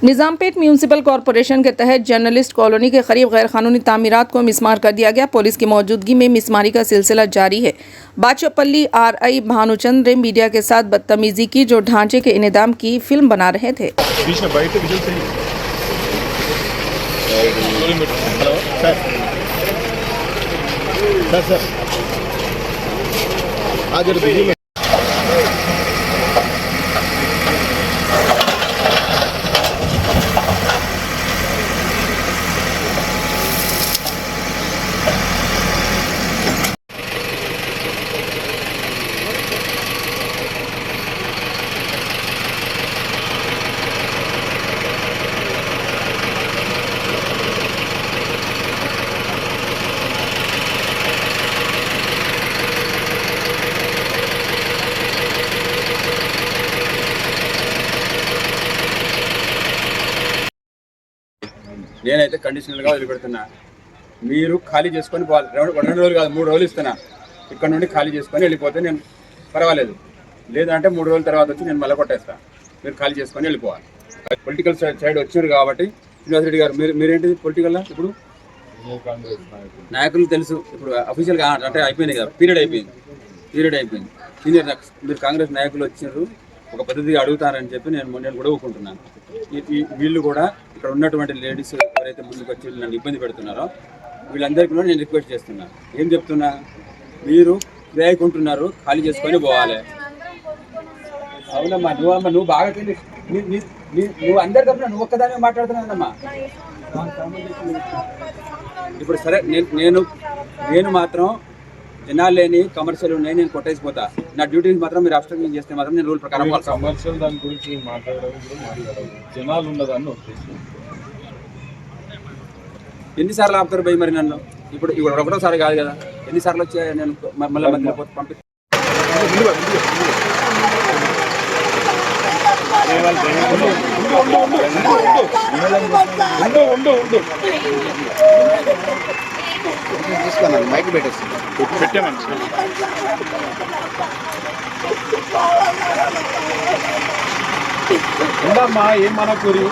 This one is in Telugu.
निजामपेट म्यूनिसिपल कॉरपोरेशन के तहत जर्नलिस्ट कॉलोनी के करीब गैरकानूनी तामीरात को मिसमार कर दिया गया। पुलिस की मौजूदगी में मिसमारी का सिलसिला जारी है। बाचपल्ली आरआई भानुचंद्र ने मीडिया के साथ बदतमीजी की, जो ढांचे के इनेदाम की फिल्म बना रहे थे। నేనైతే కండిషనల్గా వదిలిపెడుతున్నా. మీరు ఖాళీ చేసుకొని పోవాలి. 2 రోజులు కాదు 3 రోజులు ఇస్తున్నా. ఇక్కడ నుండి ఖాళీ చేసుకొని వెళ్ళిపోతే నేను పర్వాలేదు, లేదంటే 3 రోజుల తర్వాత వచ్చి నేను మళ్ళీ కొట్టేస్తాను. మీరు ఖాళీ చేసుకొని వెళ్ళిపోవాలి. పొలిటికల్ సైడ్ వచ్చారు కాబట్టి శ్రీనివాస్ రెడ్డి గారు మీరేంటి పొలిటికల్లా ఇప్పుడు నాయకులు తెలుసు. ఇప్పుడు అఫీషియల్గా అంటే అయిపోయింది కదా, పీరియడ్ అయిపోయింది. సీనియర్ మీరు కాంగ్రెస్ నాయకులు వచ్చారు, ఒక పద్ధతిగా అడుగుతారని చెప్పి నేను కూడా ఊరుకుంటున్నాను. వీళ్ళు కూడా ఇక్కడ ఉన్నటువంటి లేడీస్ ఎవరైతే ముందుకు వచ్చి నన్ను ఇబ్బంది పెడుతున్నారో వీళ్ళందరికీ కూడా నేను రిక్వెస్ట్ చేస్తున్నా. ఏం చెప్తున్నా, మీరు కిరాయికుంటున్నారు, ఖాళీ చేసుకొని పోవాలి. అవునమ్మా, నువ్వు బాగా నువ్వు అందరి తరఫున నువ్వు ఒక్కదానే మాట్లాడుతున్నానమ్మా. ఇప్పుడు సరే, నేను మాత్రం జనాలు లేని కమర్షియల్ ఉన్నాయి, నేను కొట్టేసిపోతా. నా డ్యూటీస్ మాత్రం మీరు అబ్స్ట్రక్షన్ చేస్తే మాత్రం నేను రూల్ ప్రకారం కమర్షియల్ దాని గురించి మాట్లాడడం జనాలు ఉన్నదాన్ని ఎన్నిసార్లు ఆపుతారు భయ్ మరి నన్ను? ఇప్పుడు ఒకటోసారి కాదు కదా, ఎన్నిసార్లు వచ్చి నేను మళ్ళీ పంపిస్తాను. తీసుకున్నాను, మైక్ పెట్టామని ఉండమ్మా. ఏమన్నా కూరి